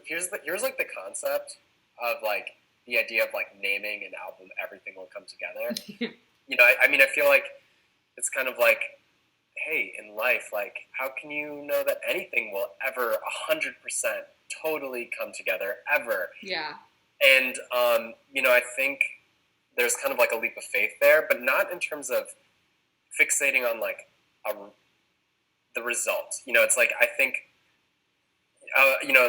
here's like the concept of like the idea of like naming an album, everything will come together. I mean, I feel like it's kind of like, hey, in life, like, how can you know that anything will ever 100% totally come together ever? Yeah. And I think there's kind of like a leap of faith there, but not in terms of fixating on like a, the result. It's like I think,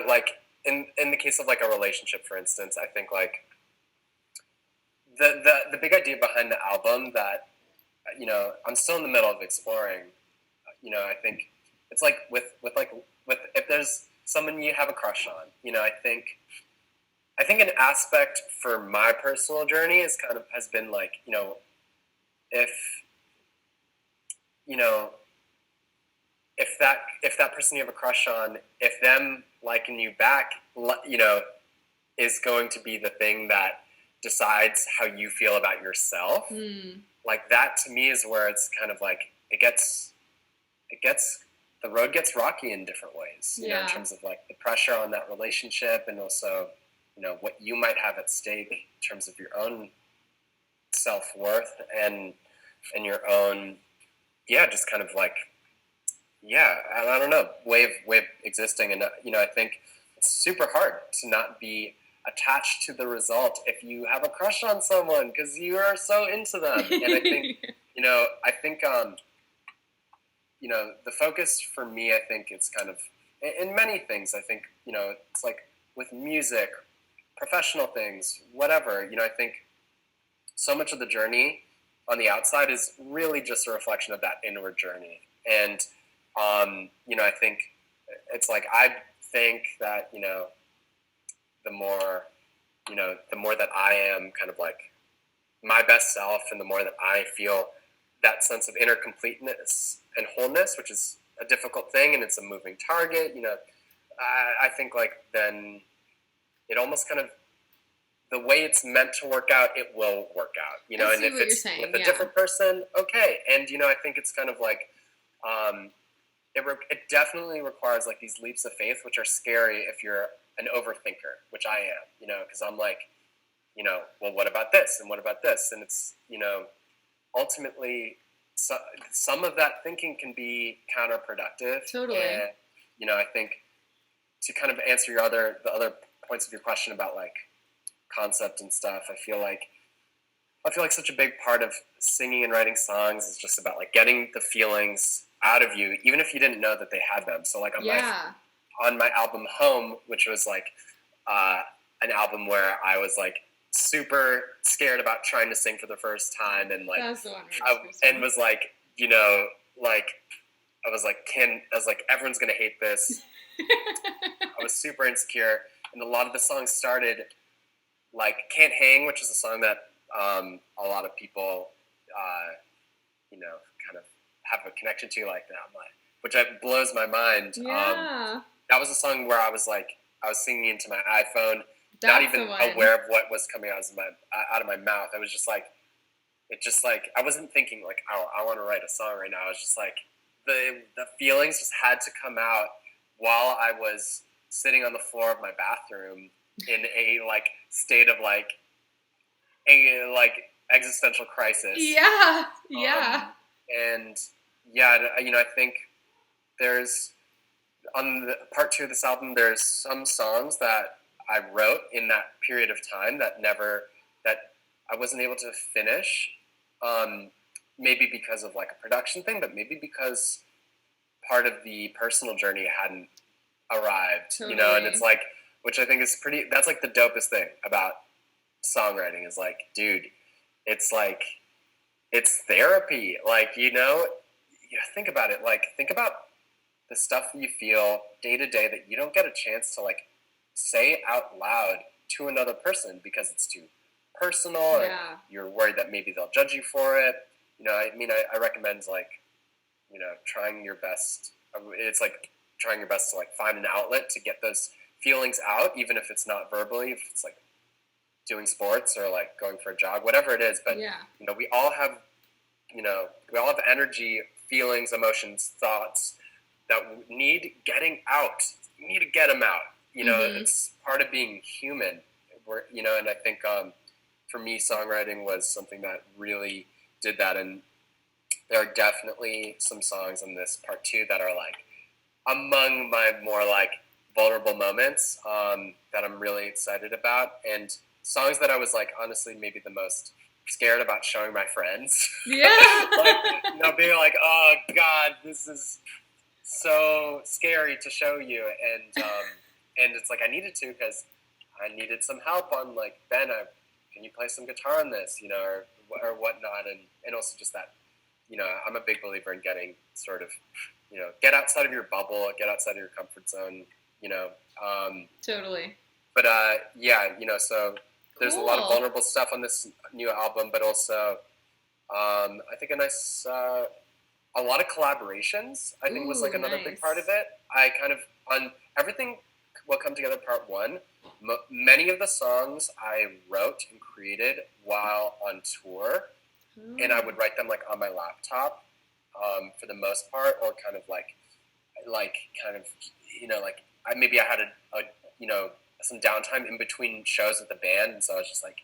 like in the case of like a relationship, for instance, I think like the big idea behind the album that I'm still in the middle of exploring. I think it's like with if there's someone you have a crush on, I think an aspect for my personal journey is kind of has been like, if you know if that person you have a crush on, if them liking you back, is going to be the thing that decides how you feel about yourself. Like that to me is where it's kind of like the road gets rocky in different ways, in terms of like the pressure on that relationship, and also what you might have at stake in terms of your own self-worth and your own just kind of like I don't know, way of existing. And I think it's super hard to not be attached to the result if you have a crush on someone because you are so into them. And I think the focus for me, I think it's kind of in many things. I think it's like with music, professional things, whatever. I think so much of the journey on the outside is really just a reflection of that inward journey. And I think it's like I think that the more that I am kind of like my best self, and the more that I feel that sense of inner completeness and wholeness, which is a difficult thing and it's a moving target. I think like then it almost kind of the way it's meant to work out, it will work out. And if it's with a different person, okay. And I think it's kind of like it definitely requires like these leaps of faith, which are scary if you're an overthinker, which I am, because I'm like, well, what about this? And what about this? And it's, ultimately some of that thinking can be counterproductive. Totally. And, I think to kind of answer the other points of your question about like concept and stuff, I feel like such a big part of singing and writing songs is just about like getting the feelings out of you, even if you didn't know that they had them. So like on my album Home, which was like an album where I was like super scared about trying to sing for the first time, and like and was like like I was like everyone's gonna hate this. I was super insecure, and a lot of the songs started like Can't Hang, which is a song that a lot of people kind of have a connection to like that, which blows my mind. That was a song where I was singing into my iPhone, not even aware of what was coming out of my mouth. I was just like, I wasn't thinking like, oh, I want to write a song right now. I was just like, the feelings just had to come out while I was sitting on the floor of my bathroom in a like state of like a like existential crisis. And I think there's on the part 2 of this album, there's some songs that I wrote in that period of time that I wasn't able to finish. Maybe because of like a production thing, but maybe because part of the personal journey hadn't arrived. And it's like, which I think is that's like the dopest thing about songwriting is like, dude, it's like, it's therapy. Like, think about it. Like, think about the stuff that you feel day to day that you don't get a chance to like say out loud to another person because it's too personal. And you're worried that maybe they'll judge you for it. I recommend like, trying your best. It's like trying your best to like find an outlet to get those feelings out, even if it's not verbally, if it's like doing sports or like going for a jog, whatever it is. But, we all have energy, feelings, emotions, thoughts that need getting out. You need to get them out. it's part of being human. And I think for me, songwriting was something that really did that. And there are definitely some songs on this part 2 that are like among my more like vulnerable moments that I'm really excited about, and songs that I was like honestly maybe the most scared about showing my friends. Yeah. Like, being like, oh God, this is so scary to show you, and it's like I needed to because I needed some help on like Ben. Can you play some guitar on this, or whatnot, and also just that, I'm a big believer in getting sort of, get outside of your bubble, get outside of your comfort zone, Totally. But so there's a lot of Cool. vulnerable stuff on this new album, but also I think a lot of collaborations, I think, was like another big part of it. I kind of, on Everything Will Come Together Part 1, many of the songs I wrote and created while on tour, and I would write them like on my laptop for the most part, or kind of like kind of, maybe I had some downtime in between shows with the band, and so I was just like,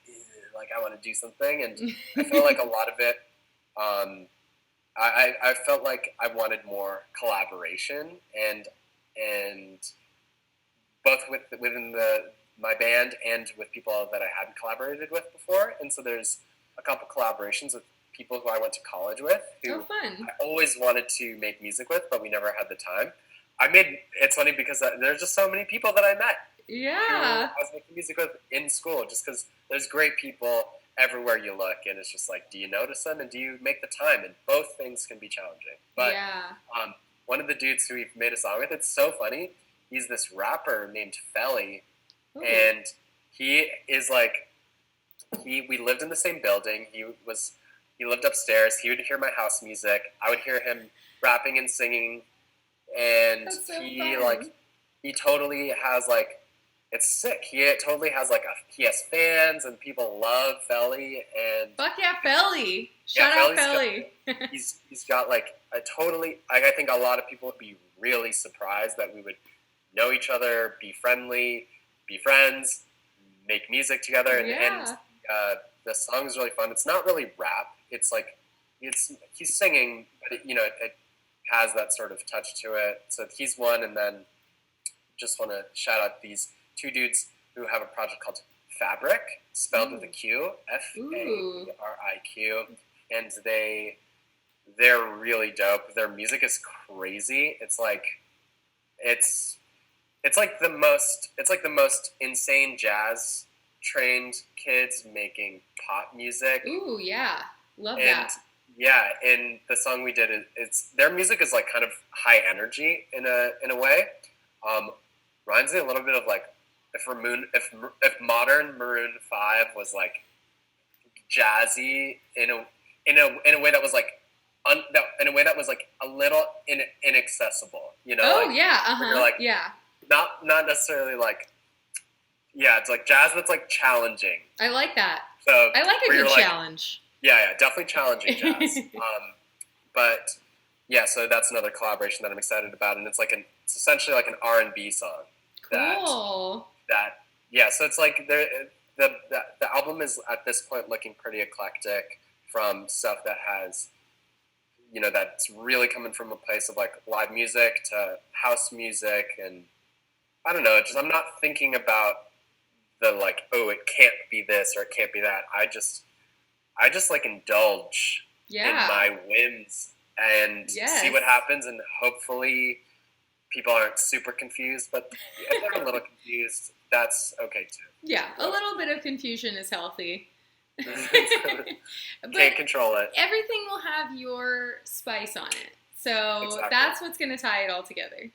I want to do something, and I feel like a lot of it, I felt like I wanted more collaboration, and both within my band and with people that I hadn't collaborated with before, and so there's a couple collaborations with people who I went to college with, who fun. I always wanted to make music with, but we never had the time. It's funny because there's just so many people that I met. Yeah. Who I was making music with in school, just because there's great people everywhere you look, and it's just like, do you notice them and do you make the time? And both things can be challenging. But one of the dudes who we've made a song with, it's so funny. He's this rapper named Felly, and he is like, we lived in the same building. He lived upstairs. He would hear my house music. I would hear him rapping and singing, and he totally has like, it's sick. He totally has like he has fans, and people love Felly, and fuck yeah, Felly! Shout out Felly. He's got like a totally. I think a lot of people would be really surprised that we would know each other, be friendly, be friends, make music together, and the song is really fun. It's not really rap. It's like he's singing, but it has that sort of touch to it. So he's one, and then just want to shout out these two dudes who have a project called Fabric, spelled with a Q, Fabrik, and they're really dope. Their music is crazy. It's like the most insane jazz trained kids making pop music. Ooh, yeah, love that. Yeah, and the song we did, their music is like kind of high energy in a way. Reminds me a little bit of like if modern Maroon 5 was like jazzy in a way that was like in a way that was like a little inaccessible, Oh like, yeah, like, yeah. Not necessarily like, yeah, it's like jazz that's like challenging. I like that. So I like a good challenge. Yeah, definitely challenging jazz. But yeah, so that's another collaboration that I'm excited about, and it's essentially like an R&B song. Cool. So it's like the album is at this point looking pretty eclectic, from stuff that has, that's really coming from a place of like live music to house music, and I don't know, I'm not thinking about the like, oh, it can't be this or it can't be that. I just like indulge in my whims and see what happens, and hopefully people aren't super confused, but if they're a little confused, that's okay too. Yeah, a little bit of confusion is healthy. Can't control it. Everything will have your spice on it. So that's what's going to tie it all together.